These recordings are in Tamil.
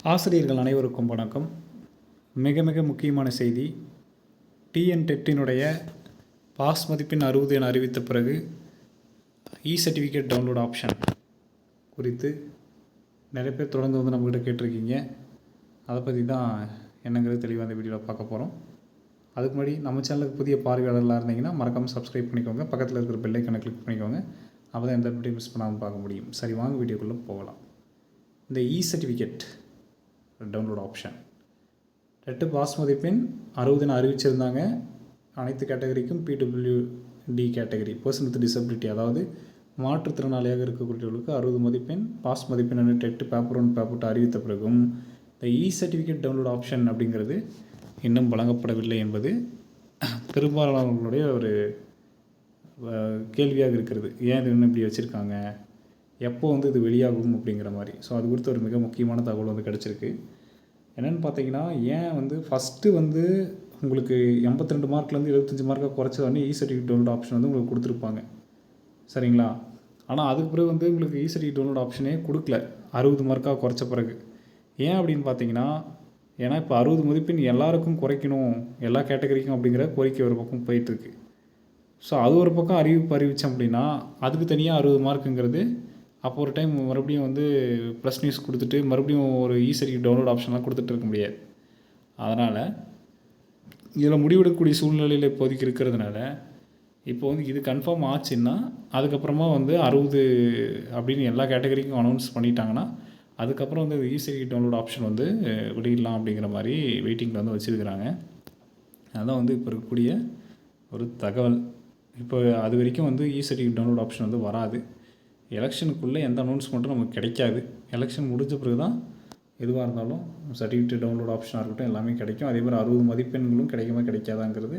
ஆசிரியர்கள் அனைவருக்கும் வணக்கம். மிக மிக முக்கியமான செய்தி, டிஎன் டெட்டினுடைய பாஸ் மதிப்பெண் 60 என அறிவித்த பிறகு சர்டிஃபிகேட் டவுன்லோட் ஆப்ஷன் குறித்து நிறைய பேர் தொடர்ந்து நம்மகிட்ட கேட்டிருக்கீங்க. அதை பற்றி தான் என்னங்கிறது தெளிவாக இந்த வீடியோவில் பார்க்க போகிறோம். அதுக்கு முன்னாடி நம்ம சேனலுக்கு புதிய பார்வையாளர்களாக இருந்தீங்கன்னா மறக்காமல் சப்ஸ்கிரைப் பண்ணிக்கோங்க. பக்கத்தில் இருக்கிற பெல் ஐக்கானை கிளிக் பண்ணிக்கோங்க. அப்போ தான் எந்த வீடியோ மிஸ் பண்ணாமல் பார்க்க முடியும். சரி, வாங்க வீடியோக்குள்ளே போகலாம். இந்த certificate download option TET pass மதிப்பெண் 60 என அறிவிச்சிருந்தாங்க. அனைத்து கேட்டகரிக்கும் PWD category, person with disability, அதாவது மாற்றுத்திறனாளியாக இருக்கக்கூடியவர்களுக்கு 60 மதிப்பெண் பாஸ் மதிப்பெண் டெட்டு பேப்பர் 1 பேப்பர் 2 அறிவித்த பிறகும் இந்த சர்டிஃபிகேட் டவுன்லோட் ஆப்ஷன் அப்படிங்கிறது இன்னும் வழங்கப்படவில்லை என்பது பெரும்பாலானவர்களுடைய ஒரு கேள்வியாக இருக்கிறது. ஏன் இது இன்னும் இப்படி வச்சுருக்காங்க, எப்போ இது வெளியாகும் அப்படிங்கிற மாதிரி. ஸோ அது குறித்து ஒரு மிக முக்கியமான தகவல் கிடச்சிருக்கு. என்னென்னு பார்த்தீங்கன்னா, ஏன் ஃபஸ்ட்டு உங்களுக்கு 82 மார்க்லேருந்து 75 மார்க்காக குறைச்ச சர்டிஃபிகேட் டவுன்லோட் ஆப்ஷன் உங்களுக்கு கொடுத்துருப்பாங்க, சரிங்களா? ஆனால் அதுக்கு பிறகு உங்களுக்கு சர்டிஃபிகேட் டவுன்லோட் ஆப்ஷனே கொடுக்கல 60 மார்க்காக குறைச்ச பிறகு. ஏன் அப்படின்னு பார்த்தீங்கன்னா, ஏன்னா இப்போ 60 மதிப்பெண் எல்லாருக்கும் குறைக்கணும், எல்லா கேட்டகரிக்கும் அப்படிங்கிற கோரிக்கை ஒரு பக்கம் போயிட்டுருக்கு. ஸோ அது ஒரு பக்கம் அறிவித்தோம் அப்படின்னா அதுக்கு தனியாக 60 மார்க்குங்கிறது அப்போ ஒரு டைம் மறுபடியும் ப்ளஸ் நியூஸ் கொடுத்துட்டு மறுபடியும் ஒரு சர்டிஃபிகேட் டவுன்லோட் ஆப்ஷன்லாம் கொடுத்துட்டு இருக்க முடியாது. அதனால் இதில் முடிவெடுக்கக்கூடிய சூழ்நிலையில் இப்போதைக்கு இருக்கிறதுனால இப்போ இது கன்ஃபார்ம் ஆச்சுன்னா அதுக்கப்புறமா 60 அப்படின்னு எல்லா கேட்டகரிக்கும் அனௌன்ஸ் பண்ணிட்டாங்கன்னா அதுக்கப்புறம் சர்டிஃபிகேட் டவுன்லோட் ஆப்ஷன் வெளியிடலாம் அப்படிங்கிற மாதிரி வெயிட்டிங்கில் வச்சுருக்கிறாங்க. அதுதான் இப்போ இருக்கக்கூடிய ஒரு தகவல். இப்போ அது வரைக்கும் சர்டிஃபிகேட் டவுன்லோட் ஆப்ஷன் வராது. எலெக்ஷனுக்குள்ளே எந்த அனௌன்ஸ்மெண்ட்டும் நமக்கு கிடைக்காது. எலெக்ஷன் முடிஞ்ச பிறகு தான் எதுவாக இருந்தாலும் சர்டிஃபிகேட் டவுன்லோட் ஆப்ஷனாக இருக்கட்டும் எல்லாமே கிடைக்கும். அதே மாதிரி 60 மதிப்பெண்களும் கிடைக்குமா கிடைக்காதாங்கிறது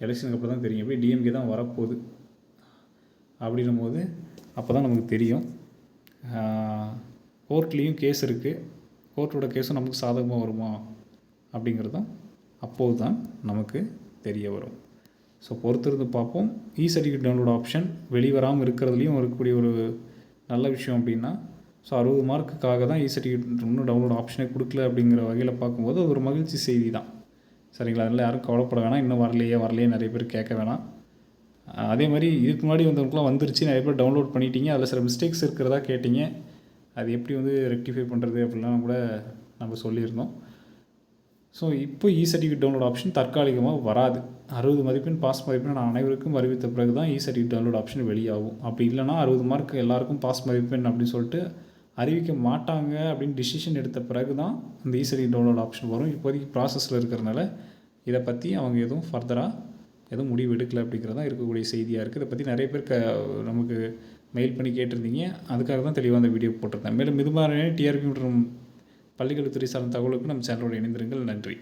எலெக்ஷனுக்கு அப்புறம் தான் தெரியும். எப்படி டிஎம்கே தான் வரப்போகுது அப்படின்னும் போது அப்போ தான் நமக்கு தெரியும். கோர்ட்லேயும் கேஸ் இருக்குது. கோர்ட்டோட கேஸும் நமக்கு சாதகமாக வருமா அப்படிங்கிறதும் அப்போது தான் நமக்கு தெரிய வரும். ஸோ பொறுத்திருந்து பார்ப்போம். சர்டிஃபிகேட் டவுன்லோட் ஆப்ஷன் வெளிவராமல் இருக்கிறதுலையும் இருக்கக்கூடிய ஒரு நல்ல விஷயம் அப்படின்னா, ஸோ 60 மார்க்குக்காக தான் சர்டிஃபிகேட் இன்னும் டவுன்லோட் ஆப்ஷனே கொடுக்கல அப்படிங்கிற வகையில் பார்க்கும்போது அது ஒரு மகிழ்ச்சி செய்தி தான், சரிங்களா? அதனால் யாரும் கவலைப்பட வேணாம். இன்னும் வரலையே நிறைய பேர் கேட்க வேணாம். அதே மாதிரி இதுக்கு முன்னாடி வந்தவங்களுக்குலாம் வந்துருச்சு, நிறைய பேர் டவுன்லோட் பண்ணிட்டீங்க, அதில் சில மிஸ்டேக்ஸ் இருக்கிறதா கேட்டிங்க. அது எப்படி ரெக்டிஃபை பண்ணுறது அப்படிலாம் கூட நம்ம சொல்லியிருந்தோம். ஸோ இப்போ சர்டிஃபிகேட் டவுன்லோட் ஆப்ஷன் தற்காலிகமாக வராது. 60 மதிப்பெண் பாஸ் மதிப்பெண் அனைவருக்கும் அறிவித்த பிறகு தான் சர்டிஃபிகேட் டவுன்லோட் ஆப்ஷன் வெளியாகும். அப்படி இல்லைனா 60 மார்க் எல்லாருக்கும் பாஸ் மதிப்பெண் அப்படின்னு சொல்லிட்டு அறிவிக்க மாட்டாங்க அப்படின்னு டிசிஷன் எடுத்த பிறகு தான் இந்த சர்டிஃபிகேட் டவுன்லோட் ஆப்ஷன் வரும். இப்போதைக்கு ப்ராசஸில் இருக்கிறனால இதை பற்றி அவங்க எதுவும் ஃபர்தராக எதுவும் முடிவு எடுக்கலை அப்படிங்கிறது தான் இருக்கக்கூடிய செய்தியாக இருக்குது. இதை பற்றி நிறைய பேர் நமக்கு மெயில் பண்ணி கேட்டிருந்தீங்க. அதுக்காக தான் தெளிவாக அந்த வீடியோ போட்டிருந்தேன். மேலும் இது மாதிரி டிஆர்பி மற்றும் பள்ளிக்கல்வித்துறை சார்ந்த தகவலுக்கு நம்ம சேனலோடு இணைந்திருங்கள். நன்றி.